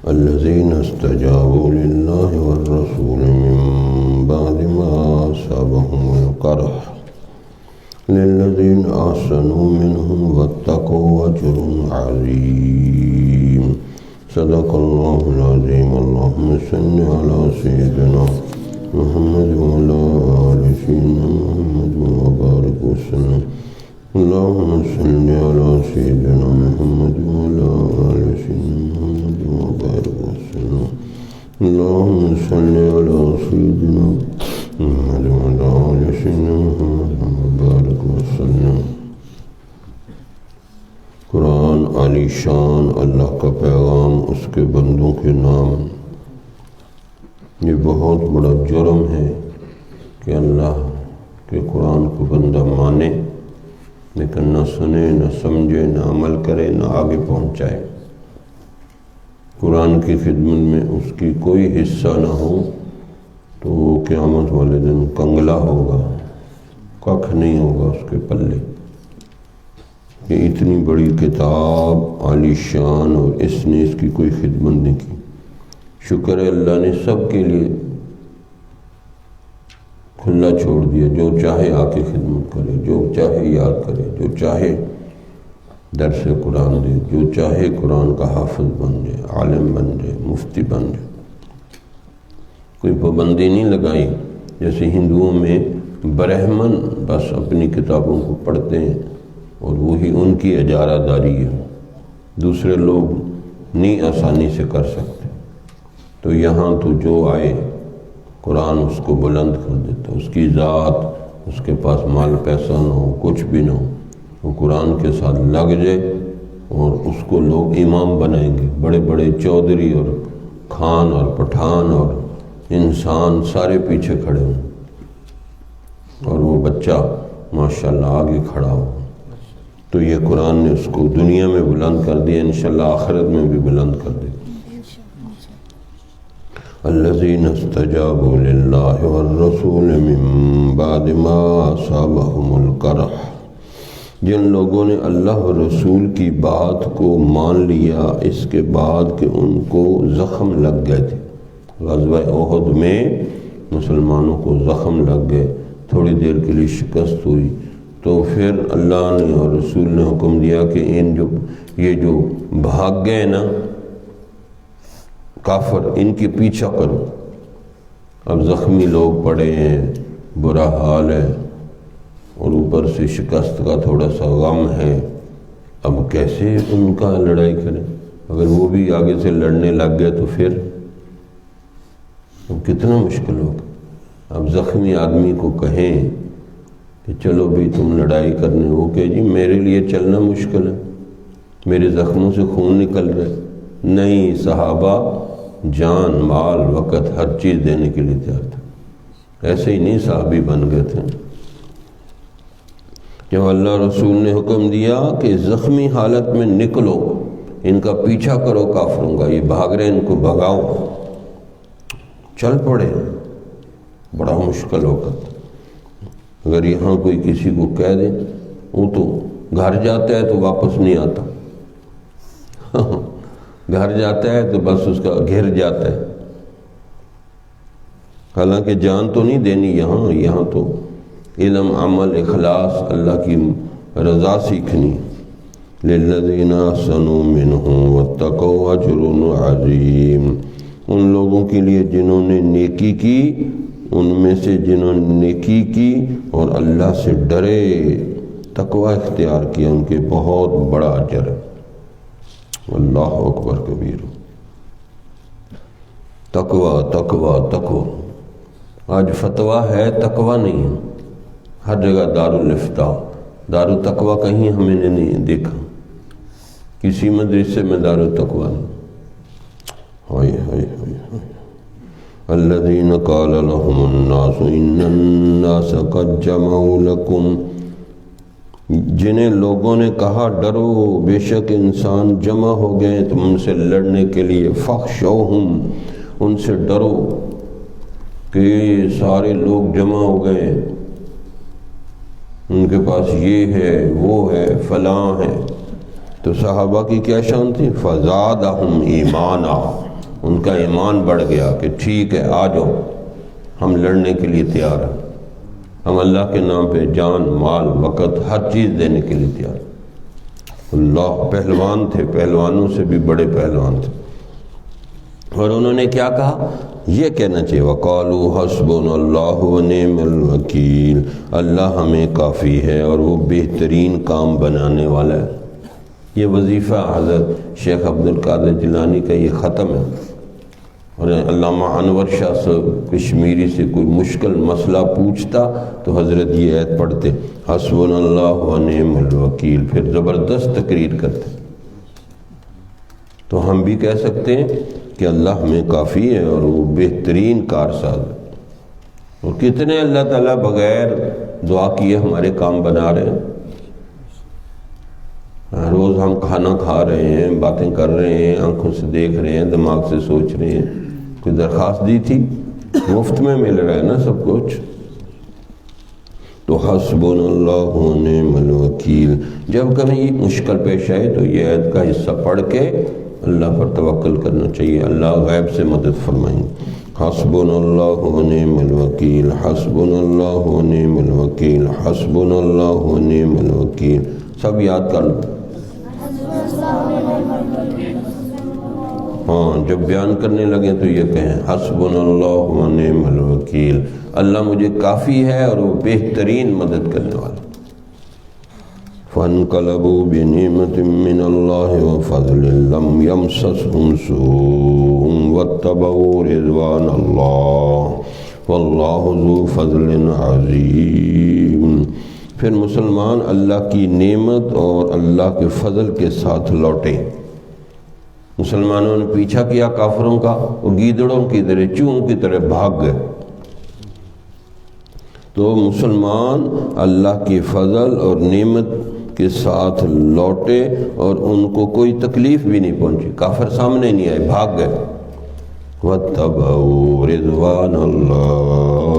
الذين استجابوا لله والرسول من بعد ما أصابهم القرح للذين أحسنوا منهم واتقوا أجر عظيم صدق الله العظيم. اللهم صل على سيدنا محمد وعلى آل سيدنا محمد وبارك وسلم. اللهم صل على سيدنا محمد وعلى آل سيدنا محمد وبارك وسلم. اللهم صل على سيدنا محمد وعلى آل سيدنا محمد وبارك وسلم. قرآن علی شان اللہ کا پیغام، اس کے بندوں کے نام. یہ بہت بڑا جرم ہے کہ اللہ کے قرآن کو بندہ مانے لیکن نہ سنے، نہ سمجھے، نہ عمل کرے، نہ آگے پہنچائے. قرآن کی خدمت میں اس کی کوئی حصہ نہ ہو تو وہ قیامت والے دن کنگلا ہوگا، ککھ نہیں ہوگا اس کے پلے. یہ اتنی بڑی کتاب عالی شان اور اس نے اس کی کوئی خدمت نہیں کی. شکر ہے اللہ نے سب کے لیے کھلا چھوڑ دیا، جو چاہے آ کے خدمت کرے، جو چاہے یاد کرے، جو چاہے درس قرآن دے، جو چاہے قرآن کا حافظ بن جائے، عالم بن جائے، مفتی بن جائے. کوئی پابندی نہیں لگائی. جیسے ہندوؤں میں برہمن بس اپنی کتابوں کو پڑھتے ہیں اور وہی ان کی اجارہ داری ہے، دوسرے لوگ نہیں آسانی سے کر سکتے. تو یہاں تو جو آئے قرآن اس کو بلند کر دیتا. اس کی ذات، اس کے پاس مال پیسہ نہ ہو، کچھ بھی نہ ہو، وہ قرآن کے ساتھ لگ جائے اور اس کو لوگ امام بنائیں گے. بڑے بڑے چودھری اور خان اور پٹھان اور انسان سارے پیچھے کھڑے ہوں اور وہ بچہ ماشاءاللہ آگے کھڑا ہو. تو یہ قرآن نے اس کو دنیا میں بلند کر دیا، انشاءاللہ آخرت میں بھی بلند کر دے. الذين استجابوا لله والرسول من بعد ما أصابهم القرح، جن لوگوں نے اللہ و رسول کی بات کو مان لیا اس کے بعد کہ ان کو زخم لگ گئے تھے. غزوہ احد میں مسلمانوں کو زخم لگ گئے، تھوڑی دیر کے لیے شکست ہوئی، تو پھر اللہ نے اور رسول نے حکم دیا کہ یہ جو بھاگ گئے نا کافر، ان کے پیچھا کرو. اب زخمی لوگ پڑے ہیں، برا حال ہے اور اوپر سے شکست کا تھوڑا سا غم ہے. اب کیسے ان کا لڑائی کریں؟ اگر وہ بھی آگے سے لڑنے لگ گئے تو پھر اب کتنا مشکل ہوگا. اب زخمی آدمی کو کہیں کہ چلو بھی تم لڑائی کرنے، وہ کہ جی میرے لیے چلنا مشکل ہے، میرے زخموں سے خون نکل رہے. نہیں، صحابہ جان، مال، وقت ہر چیز دینے کے لیے تیار تھا. ایسے ہی نہیں صحابی بن گئے تھے. جب اللہ رسول نے حکم دیا کہ زخمی حالت میں نکلو، ان کا پیچھا کرو کافروں کا، یہ بھاگ رہے ان کو بھگاؤ، چل پڑے. بڑا مشکل وقت. اگر یہاں کوئی کسی کو کہہ دے وہ تو گھر جاتا ہے تو واپس نہیں آتا، گھر جاتا ہے تو بس اس کا گھر جاتا ہے. حالانکہ جان تو نہیں دینی یہاں تو علم، عمل، اخلاص، اللہ کی رضا سیکھنی. للذین احسنوا منہم واتقوا اجر عظیم، ان لوگوں کے لیے جنہوں نے نیکی کی، ان میں سے جنہوں نے نیکی کی اور اللہ سے ڈرے، تقوی اختیار کیا، ان کے بہت بڑا اجر ہے. اللہ اکبر کبیر. تقوی تقوی تقوی. آج فتویٰ ہے، تقوی نہیں ہے. ہر جگہ دارالفتاء، دارالتقوی کہیں ہمیں نے نہیں دیکھا، کسی مدرسے میں دارالتقوی نہیں. ہائے ہائے ہائے ہائے. الذین قال لهم الناس ان الناس قد جمعوا لکم، جنہیں لوگوں نے کہا ڈرو، بے شک انسان جمع ہو گئے تم سے لڑنے کے لیے. فخشوہم، ان سے ڈرو کہ سارے لوگ جمع ہو گئے، ان کے پاس یہ ہے وہ ہے فلاں ہے. تو صحابہ کی کیا شان تھی؟ فزادہم ایمانا، ان کا ایمان بڑھ گیا کہ ٹھیک ہے آ جاؤ، ہم لڑنے کے لیے تیار ہیں، ہم اللہ کے نام پہ جان مال وقت ہر چیز دینے کے لیے تیار ہیں۔ اللہ پہلوان تھے، پہلوانوں سے بھی بڑے پہلوان تھے، اور انہوں نے کیا کہا؟ یہ کہنا چاہیے وَقَالُوا حَسْبُنَا اللَّهُ وَنِعْمَ الْوَكِيلُ، اللہ ہمیں کافی ہے اور وہ بہترین کام بنانے والا ہے۔ یہ وظیفہ حضرت شیخ عبد القادر جیلانی کا یہ ختم ہے، اور علامہ انور شاہ صاحب کشمیری سے کوئی مشکل مسئلہ پوچھتا تو حضرت یہ آیت پڑھتے حسبنا اللہ ونعم الوکیل، پھر زبردست تقریر کرتے۔ تو ہم بھی کہہ سکتے ہیں کہ اللہ ہمیں کافی ہے اور وہ بہترین کارساز ہے۔ اور کتنے اللہ تعالیٰ بغیر دعا کیے ہمارے کام بنا رہے ہیں۔ روز ہم کھانا کھا رہے ہیں، باتیں کر رہے ہیں، آنکھوں سے دیکھ رہے ہیں، دماغ سے سوچ رہے ہیں، کوئی درخواست دی تھی؟ مفت میں مل رہا ہے نا سب کچھ۔ تو حسبنا اللہ ونعم الوکیل، جب کبھی مشکل پیش آئے تو یہ آیت کا حصہ پڑھ کے اللہ پر توکل کرنا چاہیے، اللہ غیب سے مدد فرمائیں گے۔ حسبنا اللہ ونعم الوکیل، حسبنا اللہ ونعم الوکیل، حسبنا اللہ ونعم الوکیل، سب یاد کر لو۔ ہاں جب بیان کرنے لگیں تو یہ کہیں حسبنا اللہ ونعم الوکیل، اللہ مجھے کافی ہے اور وہ بہترین مدد کرنے والا۔ فانقلبوا بنعمة من الله وفضل لم يمسسهم سوء واتبعوا رضوان الله والله ذو فضل عظیم۔ پھر مسلمان اللہ کی نعمت اور اللہ کے فضل کے ساتھ لوٹے۔ مسلمانوں نے پیچھا کیا کافروں کا، وہ گیدڑوں کی طرح چوہوں کی طرح بھاگ گئے۔ تو مسلمان اللہ کی فضل اور نعمت کے ساتھ لوٹے اور ان کو کوئی تکلیف بھی نہیں پہنچی، کافر سامنے نہیں آئے، بھاگ گئے۔ وَاتَّبَعُوا رِضْوَانَ اللَّهِ،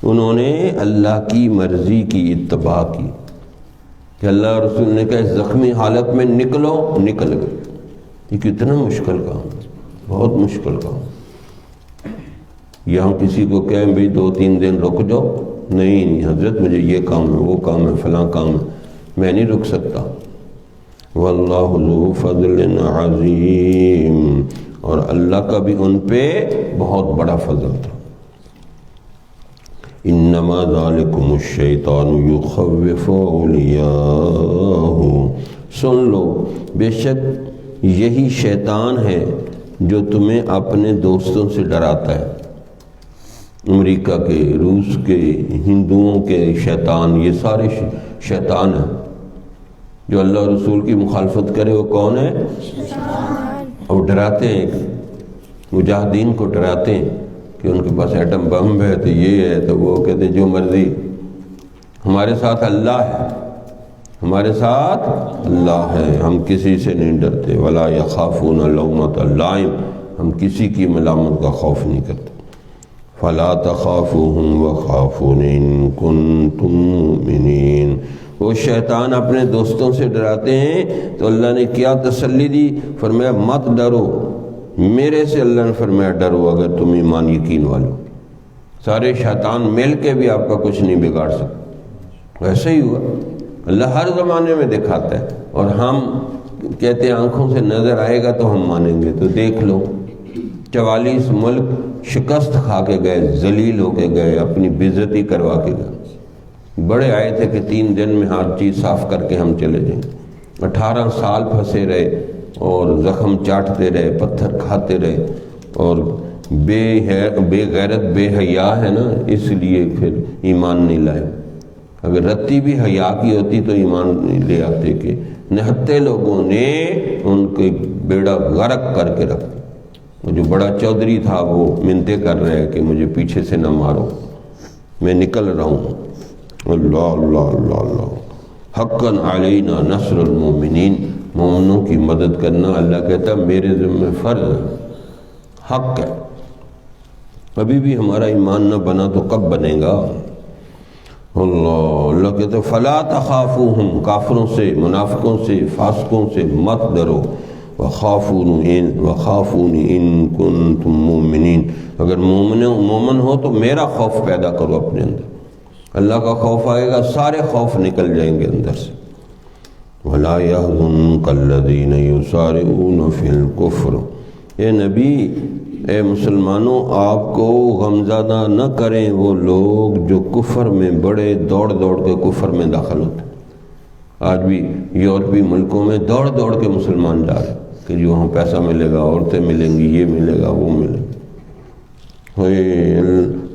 انہوں نے اللہ کی مرضی کی اتباع کی کہ اللہ رسول نے کہا زخمی حالت میں نکلو، نکل گئے۔ یہ کتنا مشکل کام ہے، بہت مشکل کام۔ یہاں کسی کو کہیں بھئی 2-3 دن رک جاؤ، نہیں حضرت مجھے یہ کام ہے، وہ کام ہے، فلاں کام ہے، میں نہیں رک سکتا۔ واللہ ذو فضل عظیم، اور اللہ کا بھی ان پہ بہت بڑا فضل تھا۔ انما ذالکم الشیطان یخوف اولیاءہ، سن لو بے شک یہی شیطان ہے جو تمہیں اپنے دوستوں سے ڈراتا ہے۔ امریکہ کے، روس کے، ہندوؤں کے شیطان، یہ سارے شیطان ہیں۔ جو اللہ رسول کی مخالفت کرے وہ کون ہے؟ شیطان۔ اور ڈراتے ہیں، مجاہدین کو ڈراتے ہیں کہ ان کے پاس ایٹم بم ہے تو یہ ہے تو وہ، کہتے جو مرضی، ہمارے ساتھ اللہ ہے، ہمارے ساتھ اللہ ہے، ہم کسی سے نہیں ڈرتے۔ ولا یخافون لومۃ لائم، ہم کسی کی ملامت کا خوف نہیں کرتے۔ فلا تخافوہم وخافون ان کنتم مؤمنین، وہ شیطان اپنے دوستوں سے ڈراتے ہیں تو اللہ نے کیا تسلی دی؟ فرمایا مت ڈرو میرے سے، اللہ نے فرمایا ڈرو اگر تم ایمان یقین والو۔ سارے شیطان مل کے بھی آپ کا کچھ نہیں بگاڑ سکتے۔ ویسے ہی ہوا، اللہ ہر زمانے میں دکھاتا ہے، اور ہم کہتے ہیں آنکھوں سے نظر آئے گا تو ہم مانیں گے۔ تو دیکھ لو 44 ملک شکست کھا کے گئے، ذلیل ہو کے گئے، اپنی بےعزتی کروا کے گئے۔ بڑے آئے تھے کہ 3 دن میں ہر چیز صاف کر کے ہم چلے جائیں۔ 18 سال پھنسے رہے اور زخم چاٹتے رہے، پتھر کھاتے رہے، اور بے غیرت بے حیا ہے نا، اس لیے پھر ایمان نہیں لائے۔ اگر رتی بھی حیا کی ہوتی تو ایمان نہیں لے آتے، کہ نہتے لوگوں نے ان کے بیڑا غرق کر کے رکھ۔ جو بڑا چودھری تھا وہ منتیں کر رہے ہیں کہ مجھے پیچھے سے نہ مارو، میں نکل رہا ہوں۔ اللہ اللہ اللہ اللہ، حقاً علینا نصر المومنین، مومنوں کی مدد کرنا اللہ کہتا میرے ذمہ فرض ہے، حق ہے۔ ابھی بھی ہمارا ایمان نہ بنا تو کب بنے گا؟ اللہ کہتے فلا تخافوہم، کافروں سے، منافقوں سے، فاسقوں سے مت ڈرو، وخافونی ان کنتم مومنین، اگر مومن ہو تو میرا خوف پیدا کرو اپنے اندر، اللہ کا خوف آئے گا سارے خوف نکل جائیں گے اندر سے۔ وَلَا يَحْزُنكَ الَّذِينَ يُسَارِعُونَ فِي الْكُفْرِ، اے نبی، اے مسلمانوں، آپ کو غمزدہ نہ کریں وہ لوگ جو کفر میں بڑے دوڑ دوڑ کے کفر میں داخل ہوتے ہیں۔ آج بھی یورپی ملکوں میں دوڑ دوڑ کے مسلمان جا رہے ہیں کہ جو وہاں پیسہ ملے گا، عورتیں ملیں گی، یہ ملے گا، وہ ملے گا۔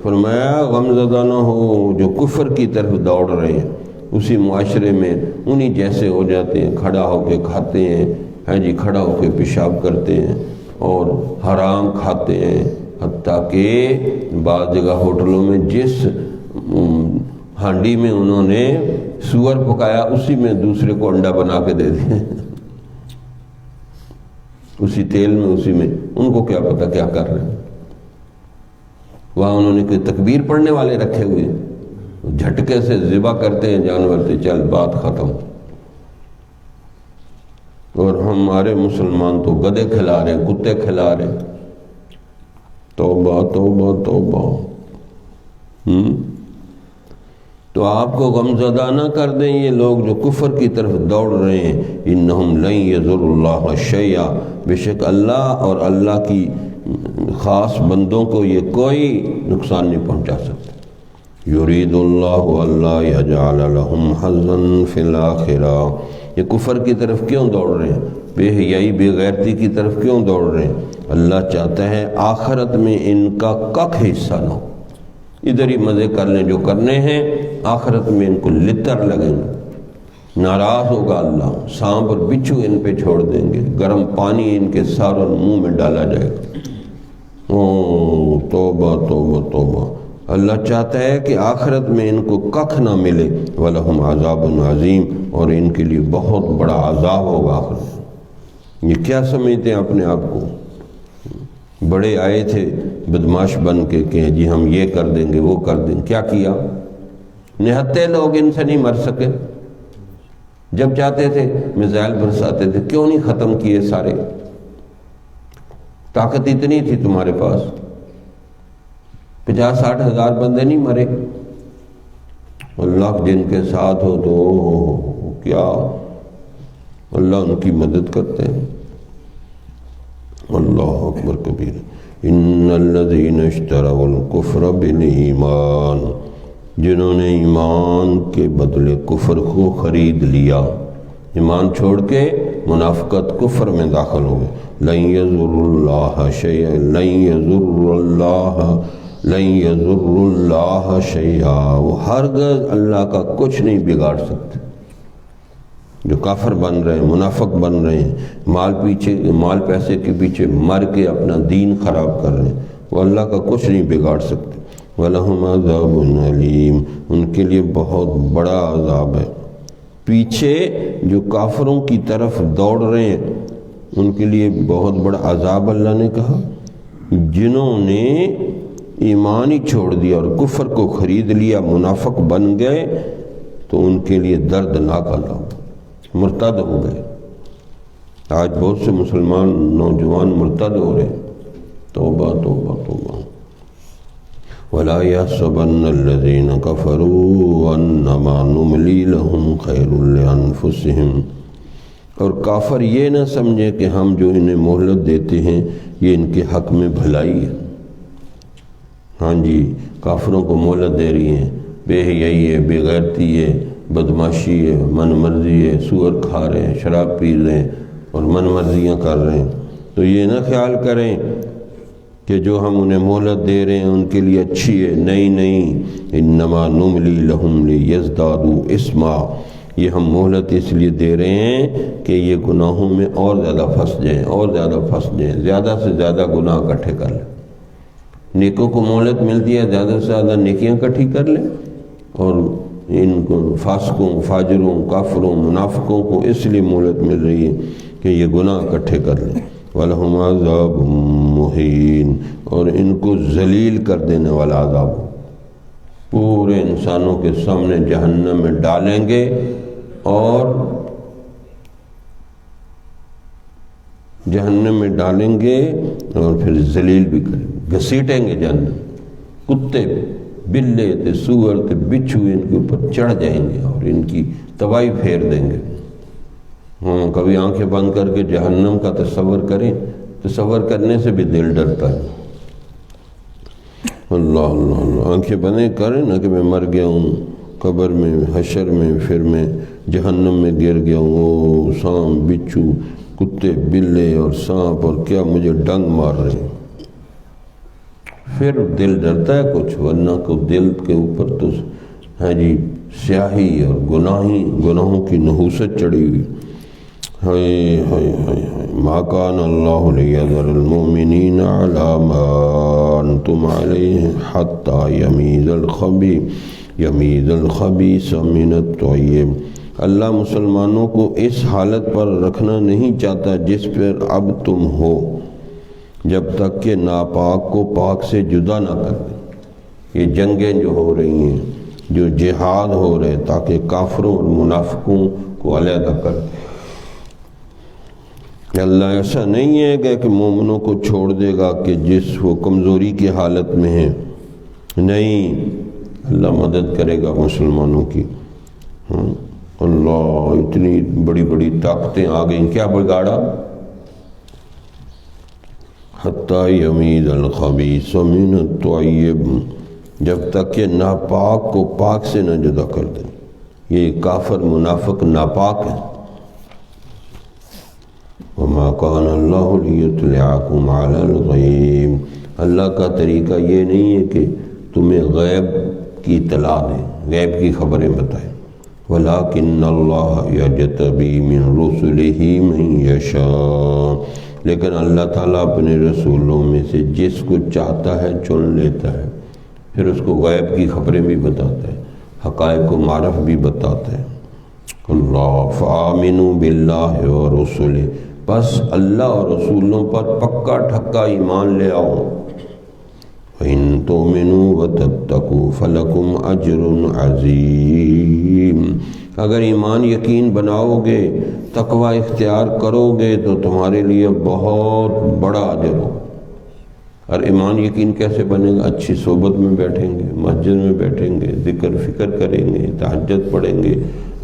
فرمایا غمزدہ نہ ہو جو کفر کی طرف دوڑ رہے ہیں، اسی معاشرے میں انہی جیسے ہو جاتے ہیں، کھڑا ہو کے کھاتے ہیں، ہاں جی، کھڑا ہو کے پیشاب کرتے ہیں اور حرام کھاتے ہیں، حتیٰ کہ بعض جگہ ہوٹلوں میں جس ہانڈی میں انہوں نے سور پکایا اسی میں دوسرے کو انڈا بنا کے دے دیں، اسی تیل میں، اسی میں، ان کو کیا پتہ کیا کر رہے ہیں۔ وہاں انہوں نے کوئی تکبیر پڑھنے والے رکھے ہوئے، جھٹکے سے ذبح کرتے ہیں جانور سے، چل بات ختم۔ اور ہمارے مسلمان تو گدے کھلا رہے ہیں، کتے کھلا رہے ہیں۔ توبہ توبہ توبہ۔ تو آپ کو غمزدہ نہ کر دیں یہ لوگ جو کفر کی طرف دوڑ رہے ہیں، انہم لن یضروا اللہ شیئا، بے شک اللہ اور اللہ کی خاص بندوں کو یہ کوئی نقصان نہیں پہنچا سکتے۔ یرید اللہ اللہ یجعل لہم حظا فی الآخرہ، یہ کفر کی طرف کیوں دوڑ رہے ہیں، بے حیائی بے غیرتی کی طرف کیوں دوڑ رہے ہیں؟ اللہ چاہتا ہے آخرت میں ان کا ککھ حصہ نہ ہو، ادھر ہی مزے کر لیں جو کرنے ہیں، آخرت میں ان کو لتر لگیں گے، ناراض ہوگا اللہ، سانپ اور بچھو ان پہ چھوڑ دیں گے، گرم پانی ان کے سر اور منہ میں ڈالا جائے گا۔ توبہ توبہ توبہ۔ اللہ چاہتا ہے کہ آخرت میں ان کو ککھ نہ ملے، وَلَهُمْ عَذَابٌ عَظِيمٌ، اور ان کے لیے بہت بڑا عذاب ہوگا آخرت۔ یہ کیا سمجھتے ہیں اپنے آپ کو؟ بڑے آئے تھے بدماش بن کے کہ جی ہم یہ کر دیں گے، وہ کر دیں گے، کیا کیا؟ نہتے لوگ ان سے نہیں مر سکے، جب چاہتے تھے میزائل برساتے تھے، کیوں نہیں ختم کیے سارے؟ طاقت اتنی تھی تمہارے پاس، 50-60 ہزار بندے نہیں مرے؟ اللہ جن کے ساتھ ہو تو کیا اللہ ان کی مدد کرتے ہیں۔ اللہ اکبر کبیر۔ ان الذین اشتروا الکفر بالایمان، جنہوں نے ایمان کے بدلے کفر کو خرید لیا، ایمان چھوڑ کے منافقت کفر میں داخل ہو گئے، لن یضروا اللہ شیئا، لن یضروا اللہ شیئا، وہ ہرگز اللہ کا کچھ نہیں بگاڑ سکتے۔ جو کافر بن رہے ہیں، منافق بن رہے ہیں، مال پیسے کے پیچھے مر کے اپنا دین خراب کر رہے ہیں، وہ اللہ کا کچھ نہیں بگاڑ سکتے۔ وَلَهُمْ عَذَابٌ عَلِيمٌ، ان کے لیے بہت بڑا عذاب ہے۔ پیچھے جو کافروں کی طرف دوڑ رہے ہیں ان کے لیے بہت بڑا عذاب اللہ نے کہا۔ جنہوں نے ایمان ہی چھوڑ دیا اور کفر کو خرید لیا، منافق بن گئے، تو ان کے لیے دردناک عذاب، مرتد ہو گئے۔ آج بہت سے مسلمان نوجوان مرتد ہو رہے ہیں۔ توبہ توبہ توبہ۔ وَلَا يَحْسَبَنَّ الَّذِينَ كَفَرُوا أَنَّمَا نُمْلِي لَهُمْ خَيْرٌ لِأَنفُسِهِمْ، اور کافر یہ نہ سمجھے کہ ہم جو انہیں مہلت دیتے ہیں یہ ان کے حق میں بھلائی ہے۔ ہاں جی، کافروں کو مہلت دے رہی ہیں، بے حیائی ہے، بے غیرتی ہے، بدماشی ہے، من مرضی ہے، سور کھا رہے ہیں، شراب پی رہے ہیں اور من مرضیاں کر رہے ہیں، تو یہ نہ خیال کریں کہ جو ہم انہیں مہلت دے رہے ہیں ان کے لیے اچھی ہے، نہیں، انما نملی لہم لیزدادوا اثما، یہ ہم مہلت اس لیے دے رہے ہیں کہ یہ گناہوں میں اور زیادہ پھنس جائیں، زیادہ سے زیادہ گناہ اکٹھے کر لیں۔ نیکوں کو مہلت ملتی ہے، زیادہ سے زیادہ نیکیاں اکٹھی کر لیں، اور ان کو فاسقوں، فاجروں، کافروں، منافقوں کو اس لیے مہلت مل رہی ہے کہ یہ گناہ اکٹھے کر لیں۔ وَلَهُمْ عَذَابٌ مُّهِينٌ، اور ان کو ذلیل کر دینے والا عذاب ہو۔ پورے انسانوں کے سامنے جہنم میں ڈالیں گے اور جہنم میں ڈالیں گے اور پھر ذلیل بھی کریں گے، گھسیٹیں گے جہنم، کتے بلے تے سور تے بچھو ان کے اوپر چڑھ جائیں گے اور ان کی تباہی پھیر دیں گے۔ کبھی آنکھیں بند کر کے جہنم کا تصور کریں، تصور کرنے سے بھی دل ڈرتا ہے۔ اللہ اللہ اللہ، آنکھیں بندیں کریں نا کہ میں مر گیا ہوں قبر میں، حشر میں، پھر میں جہنم میں گر گیا ہوں، او سانپ بچھو کتے بلے اور سانپ اور کیا مجھے ڈنگ مار رہے ہیں، پھر دل ڈرتا ہے کچھ، ورنہ کو دل کے اوپر تو ہے جی سیاہی اور گناہوں کی نحوست چڑھی ہوئی۔ ہائے ہائے ہائے ہائے، ما کان اللہ لیذر المؤمنین علی ما انتم علیہ حتی یمیز الخبیث من الطیب۔ اللہ مسلمانوں کو اس حالت پر رکھنا نہیں چاہتا جس پر اب تم ہو، جب تک کہ ناپاک کو پاک سے جدا نہ کر دیں۔ یہ جنگیں جو ہو رہی ہیں، جو جہاد ہو رہے تاکہ کافروں اور منافقوں کو علیحدہ کر دیں۔ اللہ ایسا نہیں ہے کہ مومنوں کو چھوڑ دے گا کہ جس وہ کمزوری کی حالت میں ہیں، نہیں، اللہ مدد کرے گا مسلمانوں کی۔ اللہ، اتنی بڑی بڑی طاقتیں آ گئیں، کیا بگاڑا؟ حتی یمیز الخبیث من الطیب، جب تک کہ ناپاک کو پاک سے نہ جدا کر دیں۔ یہ کافر منافق ناپاک ہیں۔ وما کان اللہ لیطلعکم علی الغیب، اللہ کا طریقہ یہ نہیں ہے کہ تمہیں غیب کی اطلاع دیں، غیب کی خبریں بتائیں۔ ولیکن اللہ یجتبی من رسلہ من یشاء، لیکن اللہ تعالیٰ اپنے رسولوں میں سے جس کو چاہتا ہے چن لیتا ہے، پھر اس کو غیب کی خبریں بھی بتاتا ہے، حقائق کو معرف بھی بتاتا ہے۔ اللہ فآمنوا باللہ ورسلہ، بس اللہ اور رسولوں پر پکا ٹھکا ایمان لے آؤ۔ وَإِن تُؤْمِنُوا وَتَتَّقُوا فَلَكُمْ أَجْرٌ عَظِيمٌ، اگر ایمان یقین بناؤ گے، تقوی اختیار کرو گے تو تمہارے لیے بہت بڑا اجر ہو۔ اور ایمان یقین کیسے بنے گا؟ اچھی صحبت میں بیٹھیں گے، مسجد میں بیٹھیں گے، ذکر فکر کریں گے، تہجد پڑھیں گے،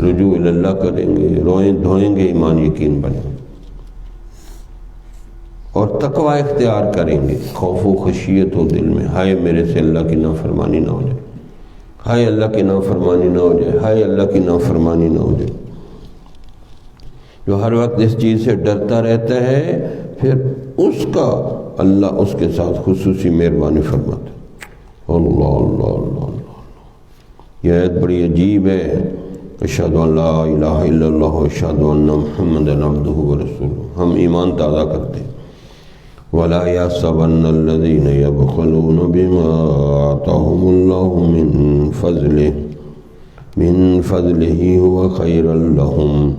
رجوع اللہ کریں گے، روئیں دھوئیں گے، ایمان یقین بنے گا۔ اور تقوی اختیار کریں گے، خوف و خشیت ہو دل میں، ہائے میرے سے اللہ کی نافرمانی نہ ہو جائے، ہائے اللہ کی نافرمانی نہ ہو جائے، ہائے اللہ کی نافرمانی نہ ہو جائے۔ جو ہر وقت اس چیز سے ڈرتا رہتا ہے، پھر اس کا اللہ اس کے ساتھ خصوصی مہربانی فرماتا ہے۔ اللہ اللہ اللہ اللہ، یہ آیت بڑی عجیب ہے۔ اشہد ان لا الہ الا اللہ اشہد ان محمدا عبدہ ورسولہ، ہم ایمان تازہ کرتے ہیں۔ وَلَا يَحْسَبَنَّ الَّذِينَ يَبْخَلُونَ بِمَا آتَاهُمُ اللَّهُ مِن فَضْلِهِ هُوَ خَيْرًا لَهُمْ،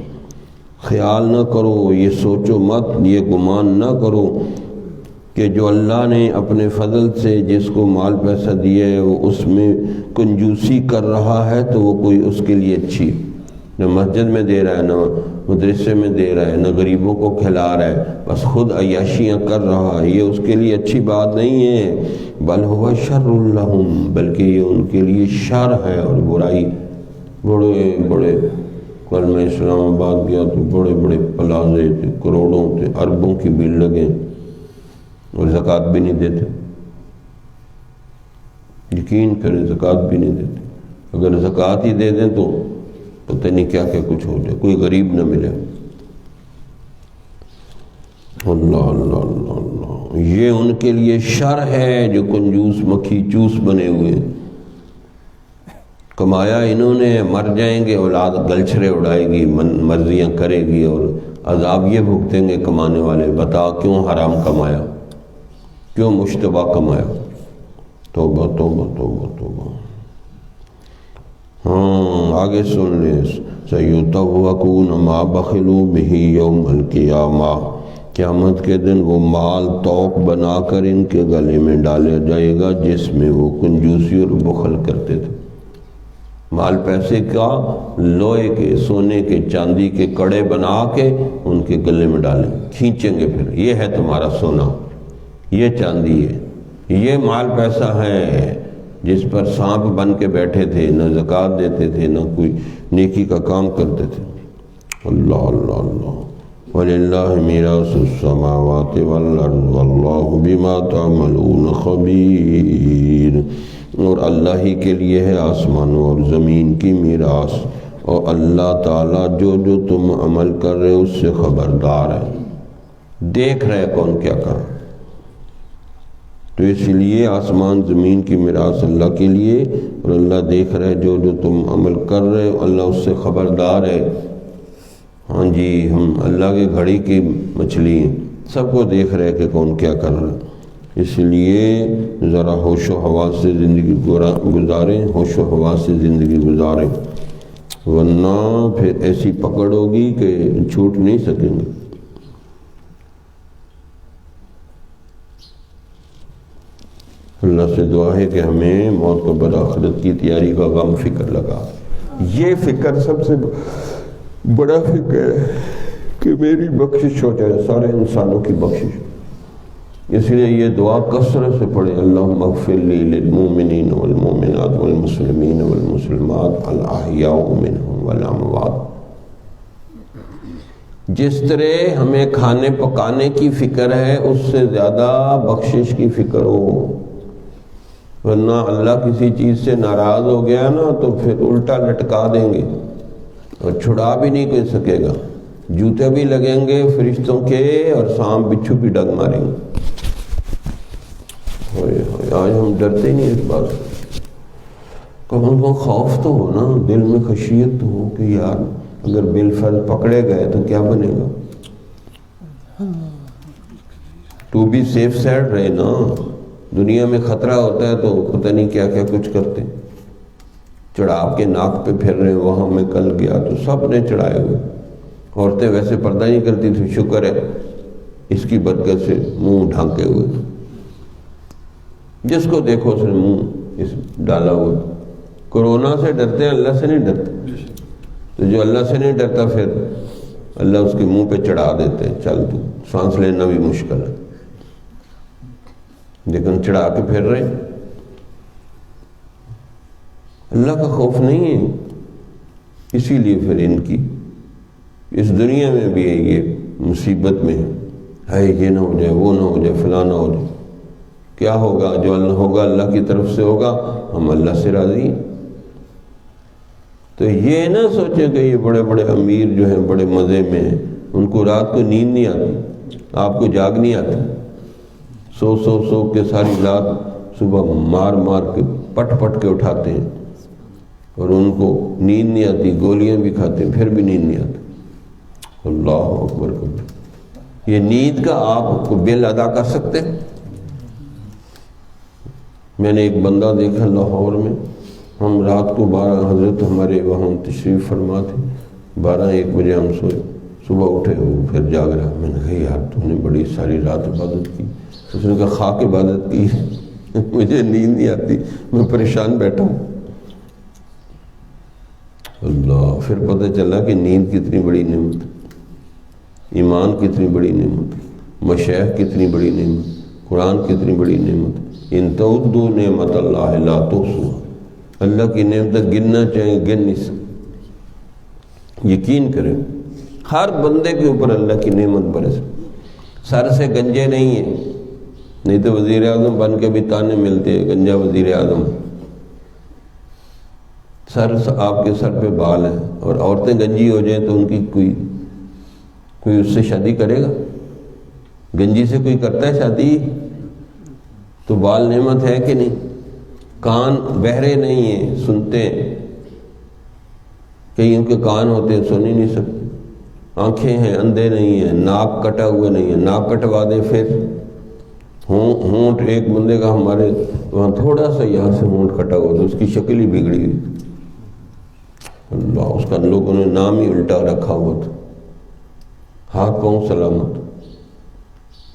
خیال نہ کرو، یہ سوچو مت، یہ گمان نہ کرو کہ جو اللہ نے اپنے فضل سے جس کو مال پیسہ دیا ہے وہ اس میں کنجوسی کر رہا ہے تو وہ کوئی اس کے لیے اچھی، نہ مسجد میں دے رہا ہے، نہ مدرسے میں دے رہا ہے، نہ غریبوں کو کھلا رہا ہے، بس خود عیاشیاں کر رہا ہے، یہ اس کے لیے اچھی بات نہیں ہے۔ بل هو شر لہم، بلکہ یہ ان کے لیے شر ہے اور برائی۔ بڑے بڑے، کل میں اسلام آباد گیا تو بڑے بڑے پلازے تھے، کروڑوں تھے، اربوں کی بل لگے اور زکوٰۃ بھی نہیں دیتے۔ یقین کریں، زکوٰۃ بھی نہیں دیتے۔ اگر زکوٰۃ ہی دے دیں تو پتہ نہیں کیا کیا کچھ ہو جائے، کوئی غریب نہ ملے۔ اللہ اللہ اللہ اللہ، یہ ان کے لیے شر ہے جو کنجوس مکھی چوس بنے ہوئے، کمایا انہوں نے، مر جائیں گے، اولاد گلچھرے اڑائے گی، مرضیاں کرے گی اور عذاب یہ بھگتیں گے کمانے والے۔ بتا کیوں حرام کمایا، کیوں مشتبہ کمایا؟ توبہ توبہ توبہ توبہ۔ ہاں آگے سن لیں، سَيُطَوَّقُونَ مَا بَخِلُوا بِهِ يَوْمَ الْقِيَامَةِ، قیامت کے دن وہ مال توق بنا کر ان کے گلے میں ڈالا جائے گا جس میں وہ کنجوسی اور بخل کرتے تھے. مال پیسے کا لوہے کے، سونے کے، چاندی کے کڑے بنا کے ان کے گلے میں ڈالیں، کھینچیں گے. پھر یہ ہے تمہارا سونا، یہ چاندی ہے، یہ مال پیسہ ہے جس پر سانپ بن کے بیٹھے تھے، نہ زکوٰۃ دیتے تھے، نہ کوئی نیکی کا کام کرتے تھے. اللہ اللہ اللہ. وَلِلَّهِ مِيرَاثُ السَّمَاوَاتِ وَالْأَرْضِ وَاللَّهُ بِمَا تَعْمَلُونَ خَبِيرٌ. اور اللہ ہی کے لیے ہے آسمانوں اور زمین کی میراث، اور اللہ تعالیٰ جو جو تم عمل کر رہے اس سے خبردار ہے، دیکھ رہے کون کیا کر رہا. تو اس لیے آسمان زمین کی میراث اللہ کے لیے، اور اللہ دیکھ رہے جو جو تم عمل کر رہے ہو، اللہ اس سے خبردار ہے. ہاں جی، ہم اللہ کی گھڑی کی مچھلی ہیں، سب کو دیکھ رہے کہ کون کیا کر رہا ہے. اس لیے ذرا ہوش و حواس سے زندگی گزاریں، ہوش و حواس سے زندگی گزاریں، ورنہ پھر ایسی پکڑ ہوگی کہ چھوٹ نہیں سکیں گے. اللہ سے دعا ہے کہ ہمیں موت کو بعد آخرت کی تیاری کا غم فکر لگا. یہ فکر سب سے بڑا فکر ہے کہ میری بخشش ہو جائے، سارے انسانوں کی بخشش. اس لیے یہ دعا کثرت سے پڑھیں، اللہم اغفر لی للمؤمنین والمؤمنات والمسلمین والمسلمات الاحیاء منہم والاموات. جس طرح ہمیں کھانے پکانے کی فکر ہے اس سے زیادہ بخشش کی فکر ہو، ورنہ اللہ کسی چیز سے ناراض ہو گیا نا تو پھر الٹا لٹکا دیں گے اور چھڑا بھی نہیں کوئی سکے گا. جوتے بھی لگیں گے فرشتوں کے اور سانپ بچھو بھی ڈگ ماریں گے. آج ہم ڈرتے ہی نہیں اس بات سے. کم از کم خوف تو ہو نا، دل میں خشیت تو ہو کہ یار اگر بالفرض پکڑے گئے تو کیا بنے گا. تو بھی سیف سائڈ رہے نا. دنیا میں خطرہ ہوتا ہے تو پتہ نہیں کیا کیا کچھ کرتے، چڑھاو کے ناک پہ پھر رہے. وہاں میں کل گیا تو سب نے چڑھائے ہوئے. عورتیں ویسے پردہ نہیں کرتی تھی، شکر ہے اس کی برکت سے منہ ڈھانکے ہوئے، جس کو دیکھو اس نے منہ اس ڈالا ہوا. کورونا سے ڈرتے ہیں، اللہ سے نہیں ڈرتے. تو جو اللہ سے نہیں ڈرتا پھر اللہ اس کے منہ پہ چڑھا دیتے ہیں، چل تو سانس لینا بھی مشکل ہے، لیکن چڑھا کے پھر رہے. اللہ کا خوف نہیں ہے. اسی لیے پھر ان کی اس دنیا میں بھی ہے یہ مصیبت میں ہے، یہ نہ ہو جائے، وہ نہ ہو جائے، فلاں نہ ہو جائے. کیا ہوگا؟ جو اللہ ہوگا اللہ کی طرف سے ہوگا، ہم اللہ سے راضی ہیں. تو یہ نہ سوچیں کہ یہ بڑے بڑے امیر جو ہیں بڑے مزے میں ہیں، ان کو رات کو نیند نہیں آتی، آپ کو جاگ نہیں آتی. سو کے ساری رات صبح مار مار کے پٹ پٹ کے اٹھاتے ہیں اور ان کو نیند نہیں آتی، گولیاں بھی کھاتے ہیں پھر بھی نیند نہیں آتی. اللہ اکبر کبیر. یہ نیند کا آپ کو بل ادا کر سکتے ہیں؟ میں نے ایک بندہ دیکھا لاہور میں، ہم رات کو 12 حضرت ہمارے وہاں تشریف فرما تھے، 12-1 بجے ہم سوئے، صبح اٹھے وہ پھر جاگ رہا. میں نے کہا یار تو نے بڑی ساری رات عبادت کی. اس نے کہا خاک عبادت کی، مجھے نیند نہیں آتی، میں پریشان بیٹھا ہوں. اللہ. پھر پتہ چلا کہ نیند کتنی بڑی نعمت، ایمان کتنی بڑی نعمت، مشائخ کتنی بڑی نعمت، قرآن کتنی بڑی نعمت. ان تعدوا نعمت اللہ لا تحصوها. اللہ کی نعمت گننا چاہیں گن نہیں سکتے. یقین کریں ہر بندے کے اوپر اللہ کی نعمت برس. سر سے گنجے نہیں ہیں، نہیں تو وزیر اعظم بن کے بھی تانے ملتے ہیں گنجا وزیر اعظم. سر آپ کے سر پہ بال ہیں اور عورتیں گنجی ہو جائیں تو ان کی کوئی اس سے شادی کرے گا؟ گنجی سے کوئی کرتا ہے شادی؟ تو بال نعمت ہے کہ نہیں؟ کان بہرے نہیں ہیں، سنتے ہیں. کئی ان کے کان ہوتے ہیں سن ہی نہیں سکتے. آنکھیں ہیں اندھے نہیں ہیں. ناک کٹا ہوا نہیں ہے، ناک کٹوا دیں. پھر ہونٹ ایک بندے کا ہمارے وہاں تھوڑا سا یہاں سے ہونٹ کٹا ہوا تو اس کی شکل ہی بگڑی ہوئی. اللہ. اس کا لوگوں نے نام ہی الٹا رکھا ہوا تھا. ہاتھ پاؤں سلامت.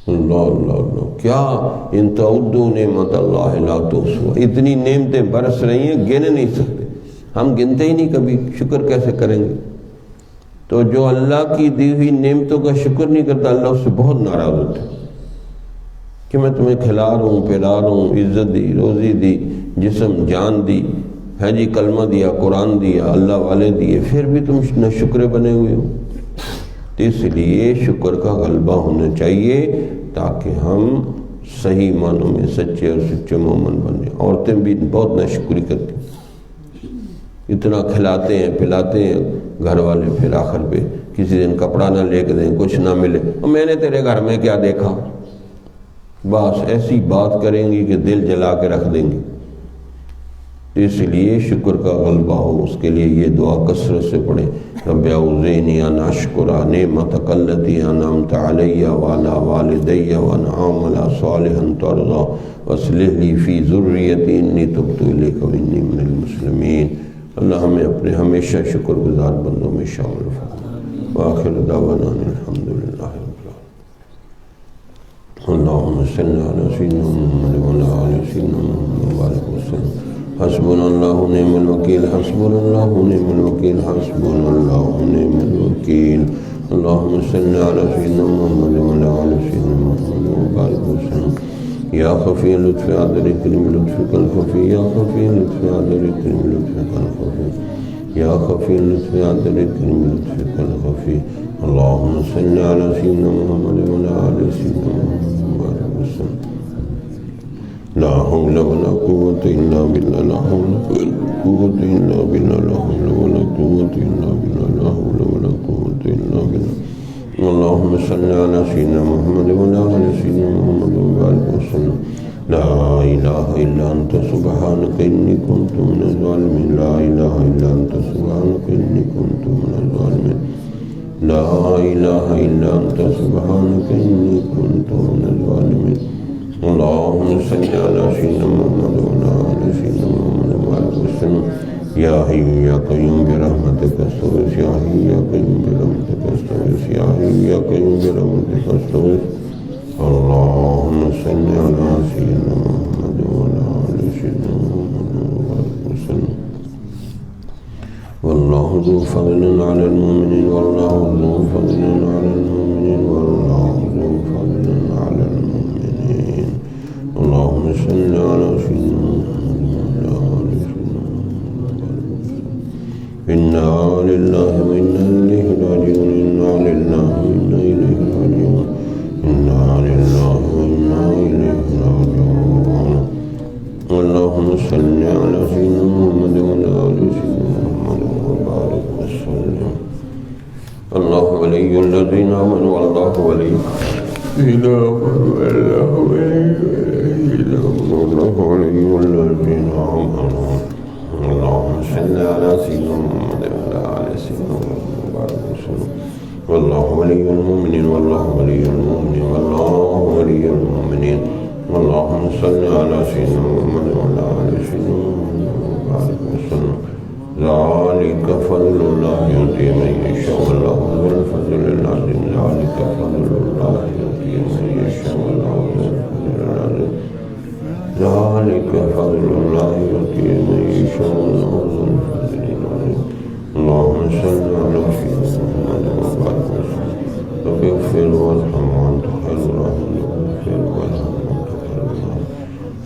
اللہ اللہ اللہ، کیا ان تعدوا نعمت اللہ لا تحصوها، اتنی نعمتیں برس رہی ہیں گن نہیں سکتے، ہم گنتے ہی نہیں، کبھی شکر کیسے کریں گے؟ تو جو اللہ کی دی ہوئی نعمتوں کا شکر نہیں کرتا، اللہ اس سے بہت ناراض ہوتا ہے کہ میں تمہیں کھلا رہا ہوں، پلا رہا ہوں، عزت دی، روزی دی، جسم جان دی ہے جی، کلمہ دیا، قرآن دیا، اللہ والے دیے، پھر بھی تم نہ شکر بنے ہوئے ہو۔ تو اس لیے شکر کا غلبہ ہونا چاہیے تاکہ ہم صحیح معنوں میں سچے اور سچے مومن بنے۔ عورتیں بھی بہت ناشکری کرتی ہیں، اتنا کھلاتے ہیں پلاتے ہیں گھر والے، پھر آخر پہ کسی دن کپڑا نہ لے کے دیں، کچھ نہ ملے، میں نے تیرے گھر میں کیا دیکھا، بس ایسی بات کریں گی کہ دل جلا کے رکھ دیں گی۔ اس لیے شکر کا غلبہ ہو، اس کے لیے یہ دعا کثرت سے پڑھیں، رب اوزعنی ان اشکر نعمتک التی انعمت علی وعلی والدی وان اعمل صالحا ترضی واصلح لی فی ذریتی انی تبت الیک وانی من المسلمین۔ اللہ ہمیں اپنے ہمیشہ شکر گزار بندوں میں شامل فرمائے۔ وآخر دعوانا الحمدللہ رب العالمین۔ اللہم صلی علی سیدنا محمد وعلی آل سیدنا محمد وبارک وسلم۔ حسبنا اللہ نعم الوکیل، حسبنا اللہ نعم الوکیل، حسبنا اللہ نعم الوکیل۔ اللہم صلی علی سیدنا محمد وعلی آل سیدنا محمد وبارک وسلم۔ یا خفی لطف عدل کریم لطفک الخفی، یا خفی لطف عدل کریم لطفک الخفی، یا خفی لطف عدل کریم لطفک الخفی۔ اللہم صلی علی سیدنا محمد وعلی آل سیدنا محمد وبارک وسلم۔ لا حول ولا قوة إلا بالله، لا حول ولا قوة إلا بالله، لا حول ولا قوة إلا بالله، لا حول ولا قوة إلا بالله۔ اللهم صل على سيدنا محمد وعلى آل سيدنا محمد وبارك وسلم۔ لا إله إلا أنت سبحانك إني كنت من الظالمين، لا إله إلا أنت سبحانك إني كنت من الظالمين، لا إله إلا أنت سبحانك إني كنت من الظالمين۔ اللهم صل على سيدنا محمد وعلى آل سيدنا محمد وبارك وسلم۔ يا حي يا قيوم برحمتك استغيث، يا حي يا قيوم برحمتك استغيث، يا حي يا قيوم برحمتك استغيث۔ اللهم صل على سيدنا محمد وعلى آل سيدنا محمد وبارك وسلم۔ والله ذو فضل على المؤمنين، والله ذو فضل على المؤمنين، والله ذو فضل على المؤمنين۔ اللهم صل على سيدنا محمد وعلى آل سيدنا محمد وبارك وسلم۔ إنا لله وإنا إليه راجعون، إنا لله وإنا إليه راجعون، إنا لله وإنا إليه راجعون۔ اللهم صل على سيدنا محمد وعلى آل سيدنا محمد وبارك وسلم۔ الله ولي الذين آمنوا، والله ولي الله ولي الذين آمنوا۔ اللهم صل على سيدنا محمد وعلى آل سيدنا محمد وبارك وسلم۔ والله ولي المؤمنين، والله ولي المؤمنين، والله ولي المؤمنين۔ اللهم صل على سيدنا محمد وعلى آل سيدنا محمد وبارك وسلم۔ ذلك فضل الله يؤتي من يشاء، والله ذو الفضل العظيم۔ ذلك فضل الله يؤتي من يشاء، والله ذو الفضل العظيم۔ ذلك فضل الله يؤتي من يشاء، والله ذو الفضل العظيم۔ اللهم صل على سيدنا محمد وبارك وسلم۔ رب اغفر وارحم وانت خير الراحمين، اغفر وارحم وانت خير الراحمين،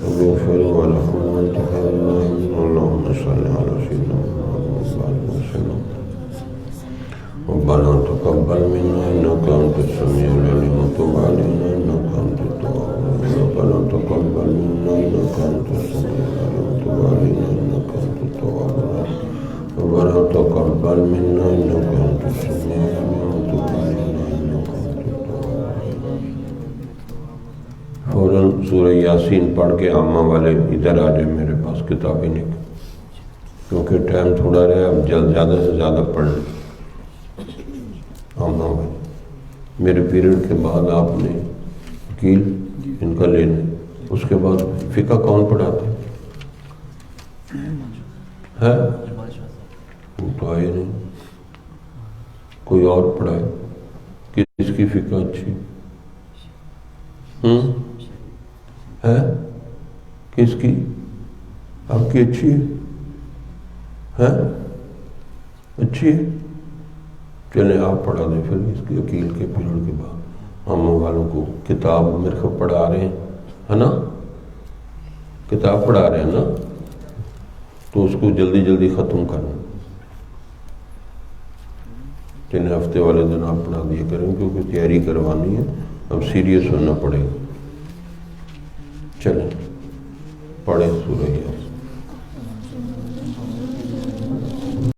رب اغفر وارحم وانت خير الراحمين۔ اللهم صل على سيدنا محمد وبارك وسلم۔ ربنا تقبل منا انك انت السميع العليم، وتب علينا انك انت التواب الرحيم۔ ربنا تقبل منا انك انت السميع العليم، وتب علينا انك انت التواب الرحيم۔ ربنا تقبل منا انك انت السميع العليم، وتب علينا انك انت التواب الرحيم۔ فوراً سورہ یاسین پڑھ کے عامہ والے ادھر آ جائے، میرے پاس کتابیں نکل، کیونکہ ٹائم تھوڑا رہے، اب زیادہ سے زیادہ پڑھ لیں عامہ والے۔ میرے پیریڈ کے بعد آپ نے وکیل ان کا لینا، اس کے بعد فقہ کون پڑھاتے ہے؟ وہ تو آئے نہیں، کوئی اور پڑھائے۔ کس کی فقہ اچھی؟ ہے کس کی؟ آپ کی اچھی ہے؟ اچھی ہے، چلیں آپ پڑھا دیں پھر اس کی عقیل کے پیریڈ کے بعد ہم والوں کو کتاب میرے کو پڑھا رہے ہیں، ہے نا؟ کتاب پڑھا رہے ہیں نا، تو اس کو جلدی جلدی ختم کرنا، چلیں ہفتے والے دن آپ پڑھا دیا کریں کیونکہ تیاری کروانی ہے، اب سیریس ہونا پڑے گا۔ چلیں پڑھیں سورہ یاسین۔